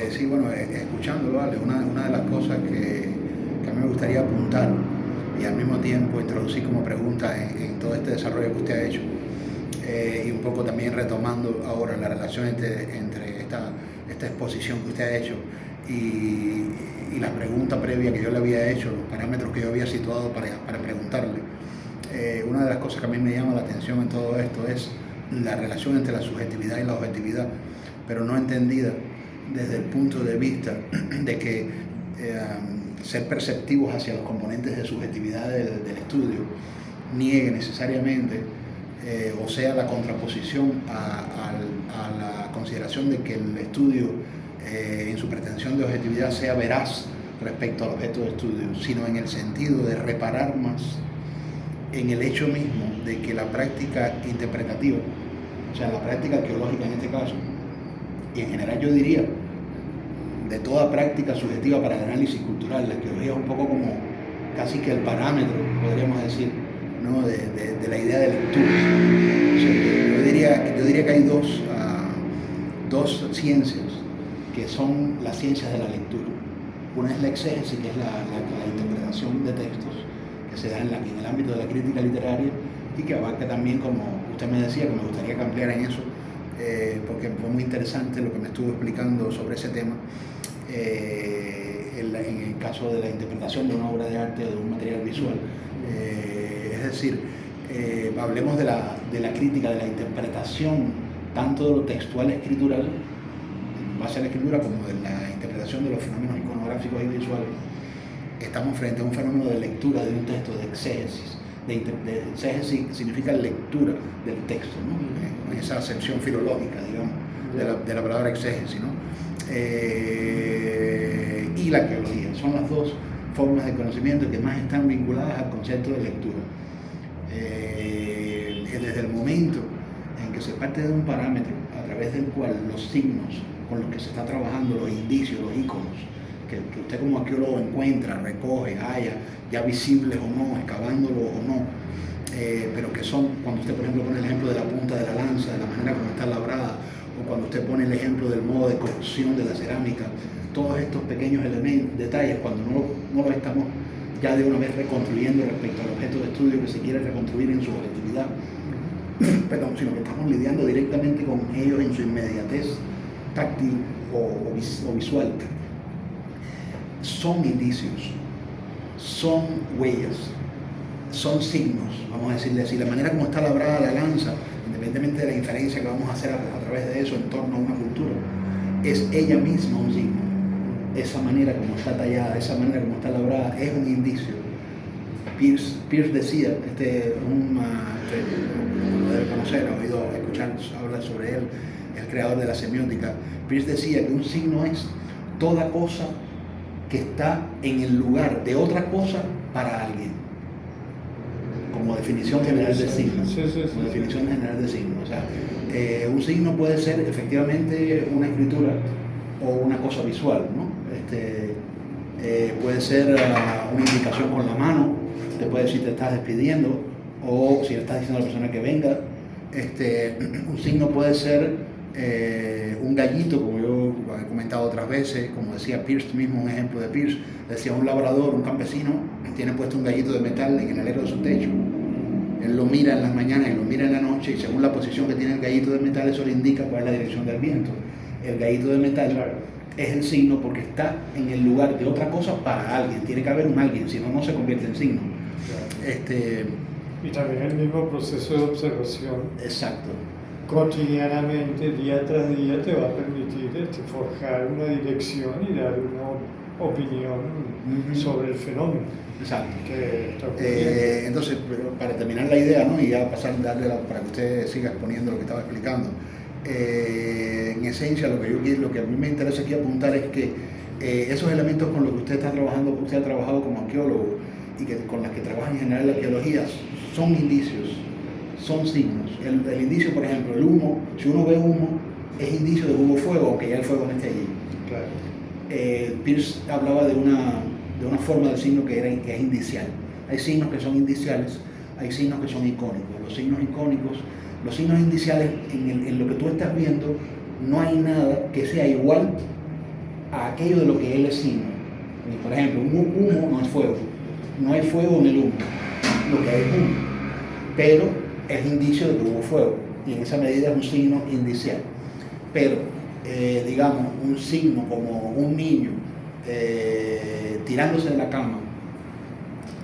Sí, bueno, escuchándolo, ¿vale? Una de las cosas que a mí me gustaría apuntar y al mismo tiempo introducir como pregunta en todo este desarrollo que usted ha hecho, y un poco también retomando ahora la relación entre esta exposición que usted ha hecho y la pregunta previa que yo le había hecho, los parámetros que yo había situado para preguntarle. Una de las cosas que a mí me llama la atención en todo esto es la relación entre la subjetividad y la objetividad, pero no entendida desde el punto de vista de que ser perceptivos hacia los componentes de subjetividad del estudio niegue necesariamente o sea la contraposición a la consideración de que el estudio en su pretensión de objetividad sea veraz respecto al objeto de estudio, sino en el sentido de reparar más en el hecho mismo de que la práctica interpretativa, o sea, la práctica arqueológica en este caso, y en general yo diría, de toda práctica subjetiva para el análisis cultural, la arqueología es un poco como casi que el parámetro, podríamos decir, ¿no? de la idea de lectura. O sea, yo diría que hay dos ciencias que son las ciencias de la lectura. Una es la exégesis, que es la interpretación de textos, que se da en el ámbito de la crítica literaria y que abarca también, como usted me decía, que me gustaría que ampliara en eso, porque fue muy interesante lo que me estuvo explicando sobre ese tema, en el caso de la interpretación de una obra de arte o de un material visual. Es decir, hablemos de la crítica, de la interpretación, tanto de lo textual escritural, en base a la escritura, como de la interpretación de los fenómenos iconográficos y visuales. Estamos frente a un fenómeno de lectura de un texto, de exégesis. De exégesis significa lectura del texto, ¿no? En esa acepción filológica, digamos, de la palabra exégesis, ¿no? Y la arqueología. Son las dos formas de conocimiento que más están vinculadas al concepto de lectura. Desde el momento en que se parte de un parámetro a través del cual los signos con los que se está trabajando, los indicios, los íconos, que usted como arqueólogo encuentra, recoge, halla, ya visibles o no, excavándolo o no, pero que son, cuando usted por ejemplo pone el ejemplo de la punta de la lanza, de la manera como está labrada, o cuando usted pone el ejemplo del modo de cocción de la cerámica, todos estos pequeños elementos, detalles, cuando no los estamos ya de una vez reconstruyendo respecto al objeto de estudio que se quiere reconstruir en su objetividad, perdón, sino que estamos lidiando directamente con ellos en su inmediatez táctil o visual. Son indicios, son huellas, son signos, vamos a decirle así. La manera como está labrada la lanza, independientemente de la inferencia que vamos a hacer a través de eso en torno a una cultura, es ella misma un signo. Esa manera como está tallada, esa manera como está labrada, es un indicio. Peirce decía, lo debe conocer, ha oído escuchar hablar sobre él, el creador de la semiótica. Peirce decía que un signo es toda cosa que está en el lugar de otra cosa para alguien, como definición general de signo. Como definición general de signo. O sea, un signo puede ser efectivamente una escritura o una cosa visual, ¿no? Puede ser una indicación con la mano, te puede decir te estás despidiendo, o si le estás diciendo a la persona que venga. Un signo puede ser un gallito, como yo he comentado otras veces, como decía Peirce mismo, un ejemplo de Peirce, decía un labrador, un campesino, tiene puesto un gallito de metal en el alero de su techo. Él lo mira en las mañanas y lo mira en la noche, y según la posición que tiene el gallito de metal, eso le indica cuál es la dirección del viento. El gallito de metal es el signo porque está en el lugar de otra cosa para alguien. Tiene que haber un alguien, si no, no se convierte en signo. Y también el mismo proceso de observación. Exacto. Cotidianamente, día tras día, te va a permitir forjar una dirección y dar una opinión sobre el fenómeno. Exacto. Que está ocurriendo. Entonces, para terminar la idea, ¿no? Y ya pasar para que usted siga exponiendo lo que estaba explicando. En esencia, lo que a mí me interesa aquí apuntar es que esos elementos con los que usted está trabajando, usted ha trabajado como arqueólogo y con las que trabaja en general la arqueología, son indicios, son signos. El indicio, por ejemplo, el humo, si uno ve humo, es indicio de que hubo fuego, aunque ya el fuego no esté allí. Claro. Peirce hablaba de una forma del signo que es indicial. Hay signos que son indiciales, hay signos que son icónicos. Los signos icónicos, los signos indiciales, en lo que tú estás viendo, no hay nada que sea igual a aquello de lo que él es signo. Por ejemplo, un humo no es fuego, no hay fuego en el humo, lo que hay es humo, pero es indicio de que hubo fuego, y en esa medida es un signo indicial. Pero, digamos, un signo como un niño tirándose de la cama,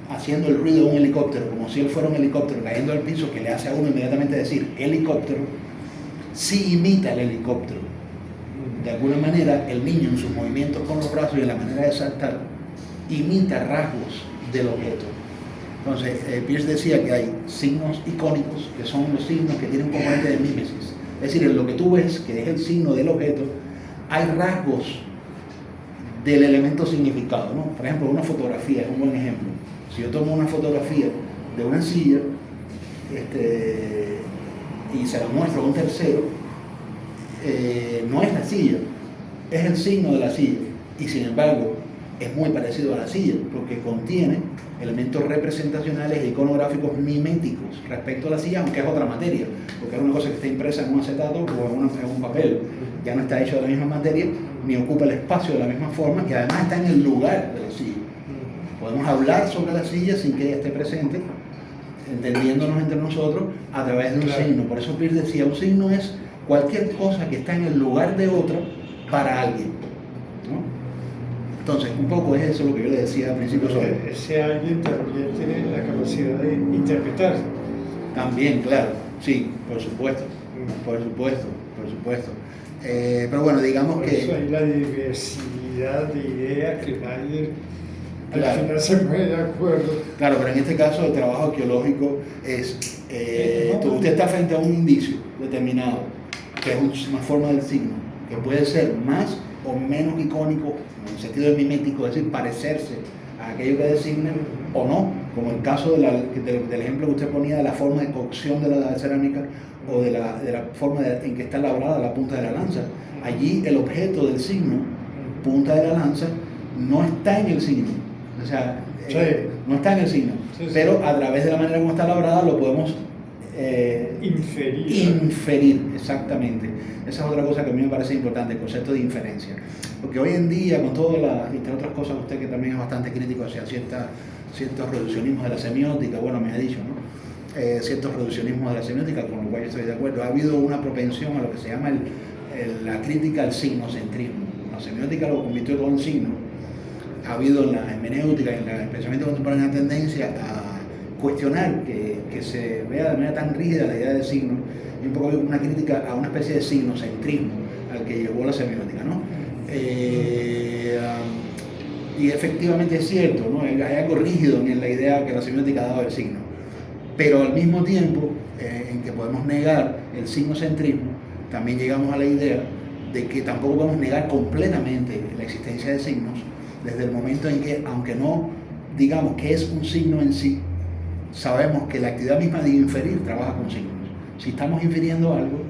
haciendo el ruido de un helicóptero, como si él fuera un helicóptero cayendo al piso, que le hace a uno inmediatamente decir helicóptero, sí imita el helicóptero. De alguna manera, el niño en sus movimientos con los brazos y en la manera de saltar, imita rasgos del objeto. Entonces, Peirce decía que hay signos icónicos, que son los signos que tienen un componente de mímesis. Es decir, en lo que tú ves, que es el signo del objeto, hay rasgos del elemento significado, ¿no? Por ejemplo, una fotografía es un buen ejemplo. Si yo tomo una fotografía de una silla y se la muestro a un tercero, no es la silla, es el signo de la silla, y sin embargo es muy parecido a la silla porque contiene elementos representacionales e iconográficos miméticos respecto a la silla, aunque es otra materia, porque es una cosa que está impresa en un acetato o en un papel, ya no está hecho de la misma materia ni ocupa el espacio de la misma forma, que además está en el lugar de la silla. Podemos hablar sobre la silla sin que ella esté presente, entendiéndonos entre nosotros a través de un signo. Por eso Peirce decía, un signo es cualquier cosa que está en el lugar de otra para alguien, ¿no? Entonces, un poco es eso lo que yo le decía al principio sobre... Ese alguien también tiene la capacidad de interpretar. También, claro, sí, por supuesto, por supuesto, por supuesto. Pero bueno, digamos por que... Eso hay la diversidad de ideas que nadie claro, al final se pone de acuerdo. Claro, pero en este caso el trabajo arqueológico es... usted está frente a un indicio determinado, que es una forma del signo, que puede ser más o menos icónico, en el sentido de mimético, es decir, parecerse a aquello que designa o no, como el caso del ejemplo que usted ponía de la forma de cocción de la cerámica o de la forma en que está labrada la punta de la lanza. Allí el objeto del signo, punta de la lanza, no está en el signo, o sea, sí, no está en el signo, sí, pero sí, a través de la manera como está labrada lo podemos inferir, exactamente. Esa es otra cosa que a mí me parece importante, el concepto de inferencia. Porque hoy en día, con todas las, entre otras cosas, usted que también es bastante crítico hacia ciertos reduccionismos de la semiótica, bueno, me ha dicho, ¿no? Ciertos reduccionismos de la semiótica, con lo cual yo estoy de acuerdo. Ha habido una propensión a lo que se llama la crítica al signocentrismo. La semiótica lo convirtió todo en signo. Ha habido en la hermenéutica, en el pensamiento contemporáneo, una tendencia a cuestionar que se vea de manera tan rígida la idea del signo, y un poco una crítica a una especie de signocentrismo al que llevó la semiótica, ¿no? Y efectivamente es cierto, ¿no? Hay algo rígido en la idea que la semiótica ha dado del signo, pero al mismo tiempo en que podemos negar el signocentrismo, también llegamos a la idea de que tampoco podemos negar completamente la existencia de signos, desde el momento en que, aunque no digamos que es un signo en sí, sabemos que la actividad misma de inferir trabaja con signos. Si estamos infiriendo algo,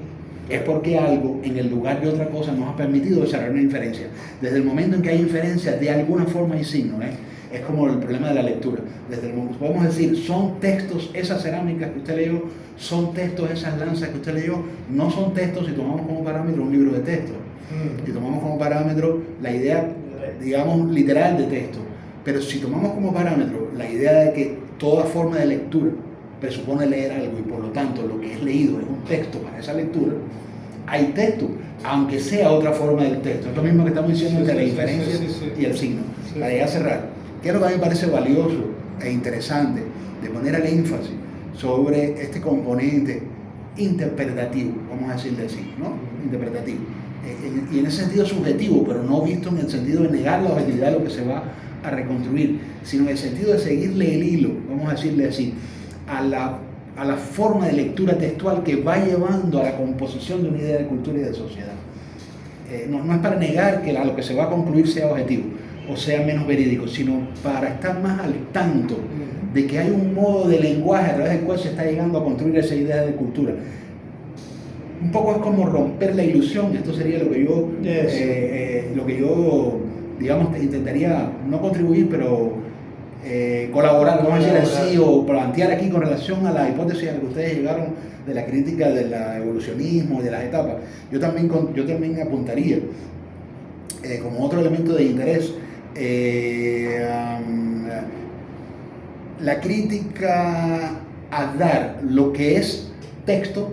es porque algo en el lugar de otra cosa nos ha permitido desarrollar una inferencia. Desde el momento en que hay inferencia, de alguna forma hay signo, es como el problema de la lectura. Desde el momento, podemos decir, son textos esas cerámicas que usted leyó, son textos esas lanzas que usted leyó, no son textos si tomamos como parámetro un libro de texto. Si tomamos como parámetro la idea, digamos, literal de texto. Pero si tomamos como parámetro la idea de que toda forma de lectura presupone leer algo y por lo tanto lo que es leído es un texto para esa lectura, hay texto, aunque sea otra forma del texto. Es lo mismo que estamos diciendo entre la inferencia y el signo. Para llegar a cerrar, que es lo que a mí me parece valioso e interesante de poner el énfasis sobre este componente interpretativo, vamos a decirle así, ¿no? Interpretativo. Y en ese sentido subjetivo, pero no visto en el sentido de negar la objetividad de lo que se va a reconstruir, sino en el sentido de seguirle el hilo, vamos a decirle así, a la forma de lectura textual que va llevando a la composición de una idea de cultura y de sociedad. No es para negar que lo que se va a concluir sea objetivo o sea menos verídico, sino para estar más al tanto de que hay un modo de lenguaje a través del cual se está llegando a construir esa idea de cultura. Un poco es como romper la ilusión. Esto sería lo que yo digamos, intentaría no contribuir, pero colaborar, vamos a decir así, o plantear aquí con relación a la hipótesis a la que ustedes llegaron de la crítica del evolucionismo y de las etapas. Yo también apuntaría como otro elemento de interés, la crítica a dar lo que es texto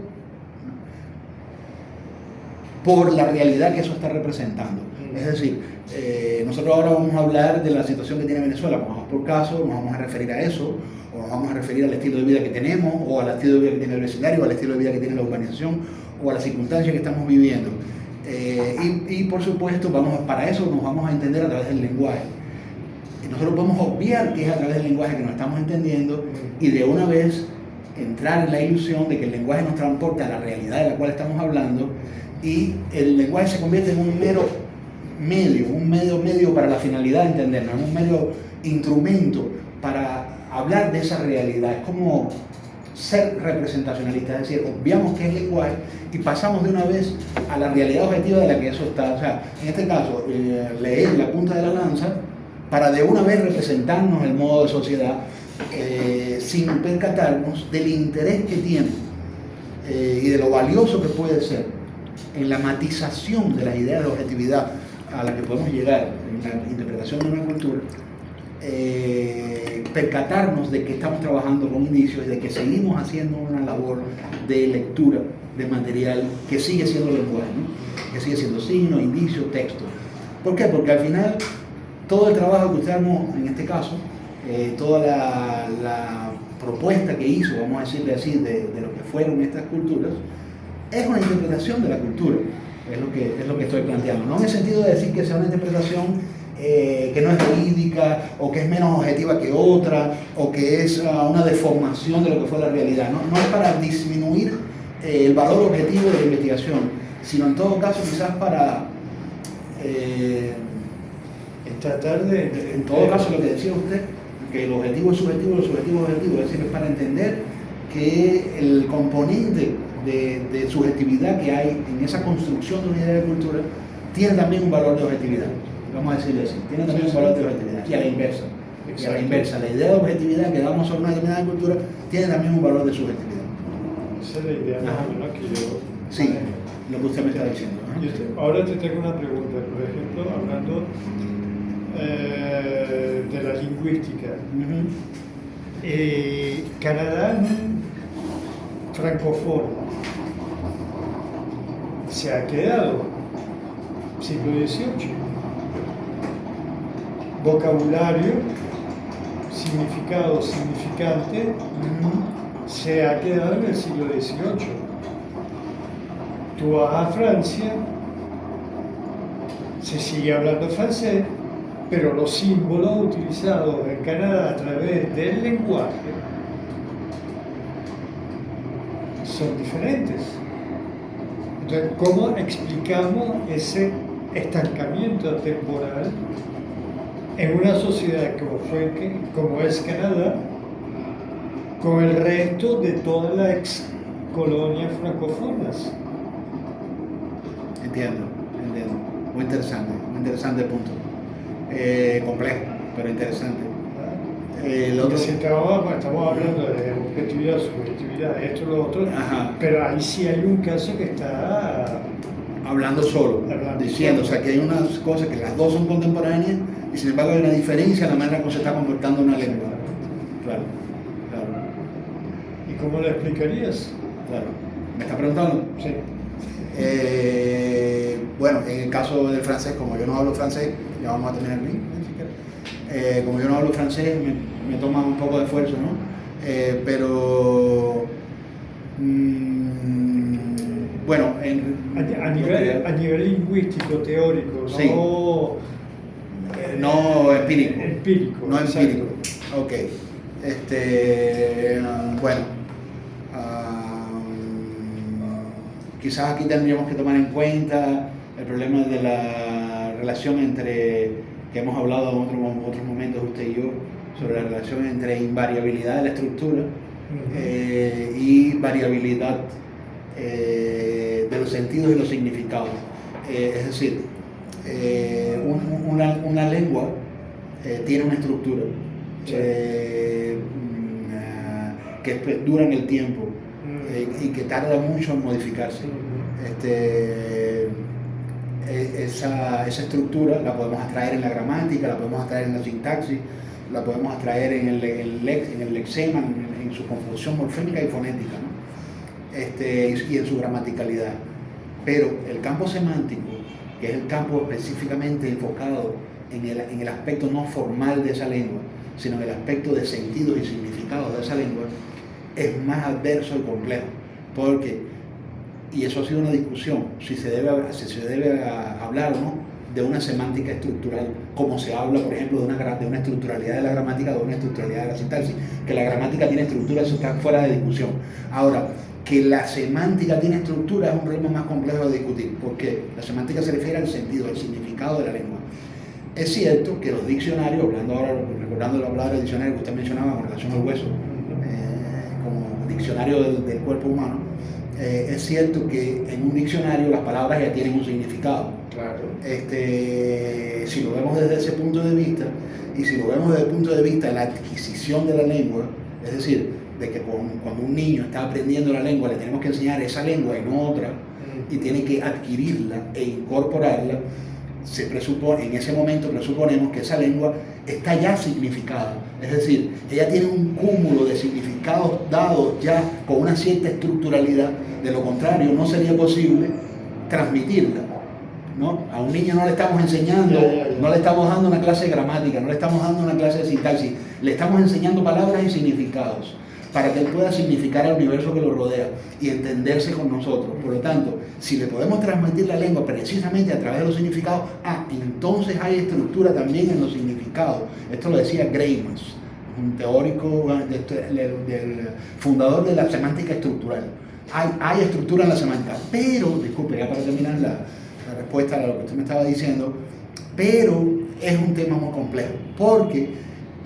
por la realidad que eso está representando. Es decir, nosotros ahora vamos a hablar de la situación que tiene Venezuela, vamos por caso, nos vamos a referir a eso, o nos vamos a referir al estilo de vida que tenemos, o al estilo de vida que tiene el vecindario, o al estilo de vida que tiene la urbanización, o a las circunstancias que estamos viviendo. Y por supuesto, para eso nos vamos a entender a través del lenguaje. Y nosotros podemos obviar que es a través del lenguaje que nos estamos entendiendo y de una vez entrar en la ilusión de que el lenguaje nos transporta a la realidad de la cual estamos hablando, y el lenguaje se convierte en un mero medio para la finalidad de entendernos, en un mero instrumento para hablar de esa realidad. Es como ser representacionalista, es decir, obviamos que es lenguaje y pasamos de una vez a la realidad objetiva de la que eso está. O sea, en este caso, leer la punta de la lanza para de una vez representarnos el modo de sociedad sin percatarnos del interés que tiene y de lo valioso que puede ser en la matización de las ideas de objetividad a la que podemos llegar en la interpretación de una cultura, percatarnos de que estamos trabajando con indicios y de que seguimos haciendo una labor de lectura de material que sigue siendo lenguaje, ¿no? Que sigue siendo signo, indicio, texto. ¿Por qué? Porque al final todo el trabajo que usted armó, en este caso, toda la propuesta que hizo, vamos a decirle así, de lo que fueron estas culturas, es una interpretación de la cultura, es lo que estoy planteando. No en el sentido de decir que sea una interpretación que no es verídica, o que es menos objetiva que otra, o que es una deformación de lo que fue la realidad. No es para disminuir el valor objetivo de la investigación, sino en todo caso quizás para... tratar de... En todo caso, lo que decía usted, que el objetivo es subjetivo, lo subjetivo es objetivo, es decir, es para entender que el componente de subjetividad que hay en esa construcción de una idea de cultura tiene también un valor de objetividad, vamos a decirlo así, tiene también un valor de objetividad, y a la inversa. Y a la inversa, la idea de objetividad que damos sobre una determinada cultura tiene también un valor de subjetividad. Esa es la idea más o menos que yo... Sí, lo que usted me está diciendo. Ahora te tengo una pregunta, por ejemplo, hablando de la lingüística. Canadá es un francófono, se ha quedado siglo XVIII. Vocabulario, significado, significante, se ha quedado en el siglo XVIII. Tú vas a Francia, se sigue hablando francés, pero los símbolos utilizados en Canadá a través del lenguaje son diferentes. Entonces, ¿cómo explicamos ese estancamiento temporal en una sociedad como es Canadá, con el resto de todas las ex colonias francófonas? Entiendo. Muy interesante punto. Complejo, pero interesante. Estamos hablando de objetividad, subjetividad, esto, lo otro, pero ahí sí hay un caso que está hablando solo, diciendo, o sea, que hay unas cosas que las dos son contemporáneas y sin embargo hay una diferencia en la manera como se está comportando una lengua. Claro. ¿Y cómo lo explicarías? Claro. ¿Me está preguntando? Sí. Bueno, en el caso del francés, como yo no hablo francés, ya vamos a terminar bien, como yo no hablo francés, me toma un poco de esfuerzo, ¿no? Pero bueno, a nivel lingüístico, teórico, sí. No empírico. No empírico. Ok. Bueno. Quizás aquí tendríamos que tomar en cuenta el problema de la relación que hemos hablado en otros momentos usted y yo, sobre la relación entre invariabilidad de la estructura y variabilidad de los sentidos y los significados. Es decir, una lengua tiene una estructura que dura en el tiempo y que tarda mucho en modificarse. esa estructura la podemos extraer en la gramática, la podemos extraer en la sintaxis, la podemos extraer en el lexema, en su confusión morfémica y fonética, ¿no? Y en su gramaticalidad. Pero el campo semántico, que es el campo específicamente enfocado en el aspecto no formal de esa lengua, sino en el aspecto de sentidos y significados de esa lengua, es más adverso y complejo, porque, y eso ha sido una discusión, si se debe hablar o no de una semántica estructural, como se habla, por ejemplo, de una estructuralidad de la gramática o de una estructuralidad de la sintaxis. Que la gramática tiene estructura, eso está fuera de discusión. Ahora, que la semántica tiene estructura es un problema más complejo de discutir, porque la semántica se refiere al sentido, al significado de la lengua. Es cierto que los diccionarios, recordando la palabra diccionario que usted mencionaba con relación al hueso, como diccionario del cuerpo humano, es cierto que en un diccionario las palabras ya tienen un significado. Claro. Si lo vemos desde ese punto de vista, y si lo vemos desde el punto de vista de la adquisición de la lengua, es decir, de que cuando un niño está aprendiendo la lengua le tenemos que enseñar esa lengua y no otra, y tiene que adquirirla e incorporarla, se presupone, en ese momento presuponemos que esa lengua está ya significada, es decir, ella tiene un cúmulo de significados dados ya con una cierta estructuralidad. De lo contrario no sería posible transmitirla, ¿no? A un niño no le estamos enseñando, no le estamos dando una clase de gramática, no le estamos dando una clase de sintaxis, le estamos enseñando palabras y significados para que él pueda significar al universo que lo rodea y entenderse con nosotros. Por lo tanto, si le podemos transmitir la lengua precisamente a través de los significados, entonces hay estructura también en los significados. Esto lo decía Greimas, un teórico del fundador de la semántica estructural. Hay estructura en la semántica, pero, disculpe, ya para terminar la respuesta a lo que usted me estaba diciendo, pero es un tema muy complejo, porque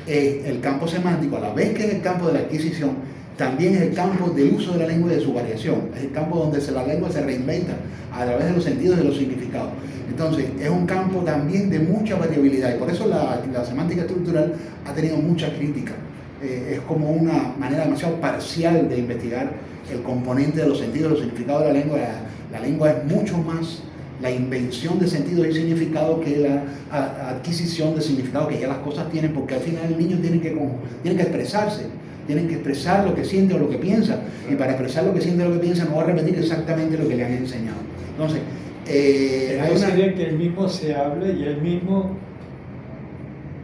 el campo semántico, a la vez que es el campo de la adquisición, también es el campo del uso de la lengua y de su variación. Es el campo donde la lengua se reinventa a través de los sentidos y de los significados. Entonces, es un campo también de mucha variabilidad, y por eso la semántica estructural ha tenido mucha crítica. Es como una manera demasiado parcial de investigar el componente de los sentidos y los significados de la lengua. La lengua es mucho más la invención de sentidos y significados que la adquisición de significados que ya las cosas tienen, porque al final el niño tiene que expresarse, tienen que expresar lo que siente o lo que piensa, y para expresar lo que siente o lo que piensa no va a repetir exactamente lo que le han enseñado. Entonces, sería que él mismo se habla y él mismo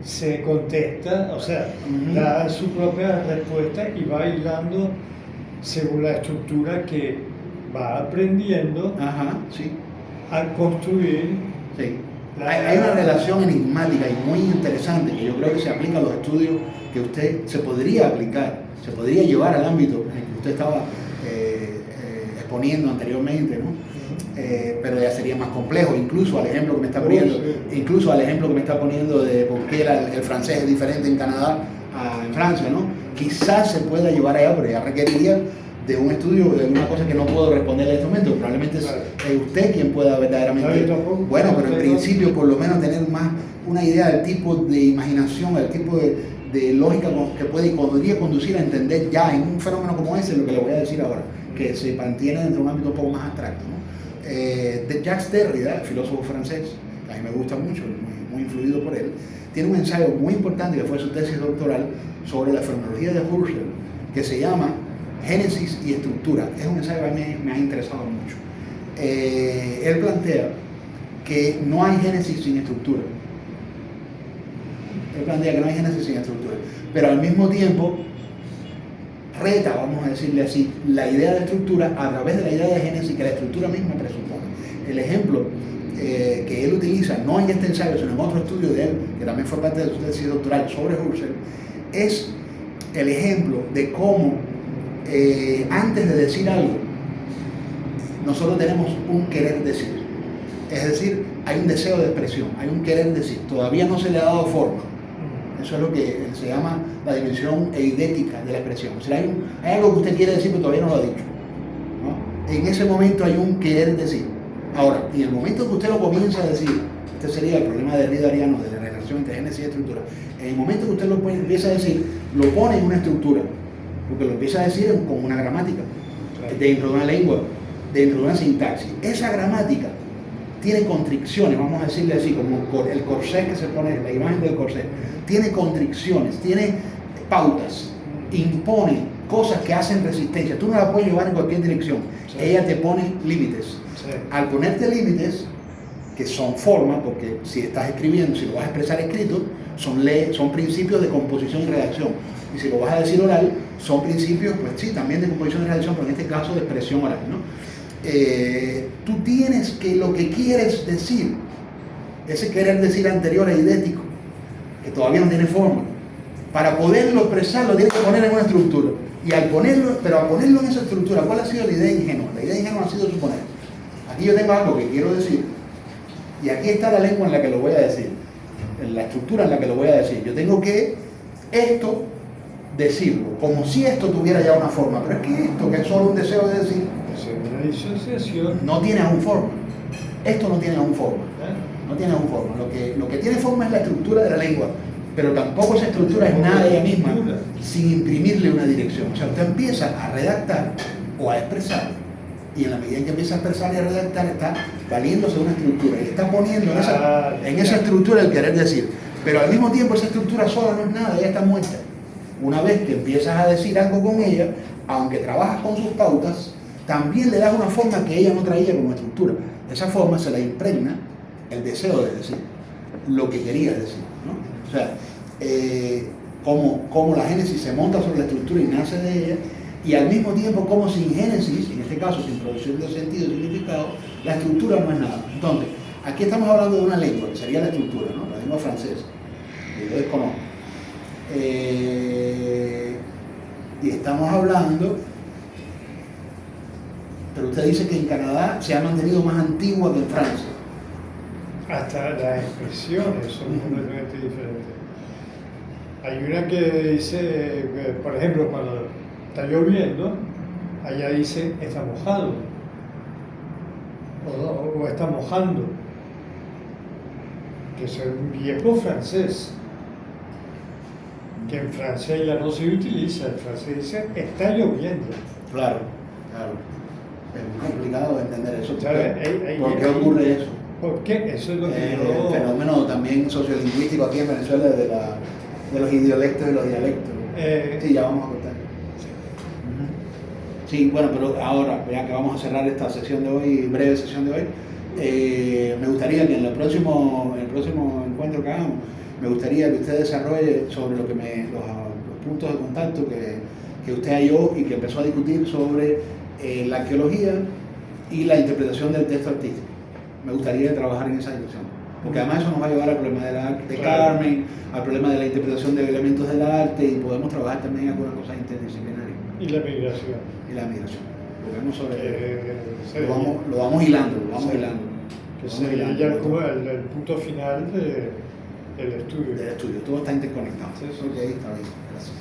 se contesta, o sea, da su propia respuesta y va hilando según la estructura que va aprendiendo. Sí. A construir. Sí. Hay una relación enigmática y muy interesante que yo creo que se aplica a los estudios que usted se podría aplicar, se podría llevar al ámbito en el que usted estaba exponiendo anteriormente, ¿no? Pero ya sería más complejo, incluso al ejemplo que me está poniendo, de por qué el francés es diferente en Canadá en Francia, ¿no? Quizás se pueda llevar allá, pero ya requeriría de un estudio, de una cosa que no puedo responder en este momento. Probablemente es usted quien pueda verdaderamente, bueno, pero en principio por lo menos tener más una idea del tipo de imaginación, el tipo de lógica que podría conducir a entender ya en un fenómeno como ese lo que le voy a decir ahora, que se mantiene dentro de un ámbito un poco más abstracto, ¿no? De Jacques Derrida, el filósofo francés, que a mí me gusta mucho, muy influido por él, tiene un ensayo muy importante que fue su tesis doctoral sobre la fenomenología de Husserl, que se llama Génesis y estructura. Es un ensayo que a mí me ha interesado mucho. Él plantea que no hay génesis sin estructura. Pero al mismo tiempo reta, vamos a decirle así, la idea de estructura a través de la idea de génesis que la estructura misma presupone. El ejemplo que él utiliza, no en este ensayo, sino en otro estudio de él, que también fue parte de su tesis doctoral sobre Husserl, es el ejemplo de cómo antes de decir algo, nosotros tenemos un querer decir. Es decir, hay un deseo de expresión, hay un querer decir. Todavía no se le ha dado forma. Eso es lo que se llama la dimensión eidética de la expresión. O sea, hay algo que usted quiere decir, pero todavía no lo ha dicho, ¿no? En ese momento hay un querer decir. Ahora, en el momento que usted lo comienza a decir, este sería el problema de derridariano, de la relación entre génesis y estructura. En el momento que usted lo empieza a decir, lo pone en una estructura, porque lo empieza a decir como una gramática, dentro de una lengua, dentro de una sintaxis. Esa gramática tiene constricciones, vamos a decirle así, como el corsé que se pone, la imagen del corsé, tiene constricciones, tiene pautas, impone cosas que hacen resistencia. Tú no la puedes llevar en cualquier dirección. Sí. Ella te pone límites. Sí. Al ponerte límites, que son formas, porque si estás escribiendo, si lo vas a expresar escrito, son principios de composición y redacción. Y si lo vas a decir oral, son principios, pues sí, también de composición y redacción, pero en este caso de expresión oral, ¿no? Tú tienes que lo que quieres decir, ese querer decir anterior e idético, que todavía no tiene forma, para poderlo expresar lo tienes que poner en una estructura. Y al ponerlo en esa estructura, ¿cuál ha sido la idea ingenua? La idea ingenua ha sido suponer, aquí yo tengo algo que quiero decir, y aquí está la lengua en la que lo voy a decir, en la estructura en la que lo voy a decir. Yo tengo que esto decirlo, como si esto tuviera ya una forma, pero es que esto, que es solo un deseo de decir, una disociación, no tiene aún forma. Esto no tiene aún forma. No tiene aún forma. Lo que tiene forma es la estructura de la lengua, pero tampoco esa estructura es nada de ella misma sin imprimirle una dirección. O sea, usted empieza a redactar o a expresar, y en la medida en que empieza a expresar y a redactar, está valiéndose de una estructura y está poniendo en esa estructura el querer decir. Pero al mismo tiempo esa estructura sola no es nada, ella está muerta. Una vez que empiezas a decir algo con ella, aunque trabajas con sus pautas, también le das una forma que ella no traía como estructura. Esa forma se la impregna el deseo de decir, lo que querías decir, ¿no? O sea, como la génesis se monta sobre la estructura y nace de ella, y al mismo tiempo como sin génesis, en este caso sin producción de sentido y significado, la estructura no es nada. Entonces, aquí estamos hablando de una lengua, que sería la estructura, ¿no? La lengua francesa, que yo desconozco. Y estamos hablando, pero usted dice que en Canadá se ha mantenido más antigua que en Francia. Hasta las expresiones son completamente diferentes. Hay una que dice, por ejemplo, cuando está lloviendo, allá dice está mojado o está mojando, que es un viejo francés, que en francés ya no se utiliza. El francés dice está lloviendo. Claro, claro. Es muy complicado entender eso. ¿Por qué ocurre eso? ¿Por qué? Eso es lo que yo... El fenómeno también sociolingüístico aquí en Venezuela de los idiolectos y los dialectos. Sí, ya vamos a contar. Sí, bueno, pero ahora, ya que vamos a cerrar esta sesión de hoy, breve sesión de hoy, me gustaría que en el próximo encuentro que hagamos, me gustaría que usted desarrolle sobre los puntos de contacto que usted halló y que empezó a discutir sobre la arqueología y la interpretación del texto artístico. Me gustaría trabajar en esa dirección, porque además eso nos va a llevar al problema de Carmen, al problema de la interpretación de elementos del arte, y podemos trabajar también en algunas cosas interdisciplinarias. Y la migración. Y la migración. Lo vemos sobre... lo vamos hilando. Que sería ya el punto final del estudio. Del estudio, todo está interconectado. Sí. Ok, está bien. Gracias.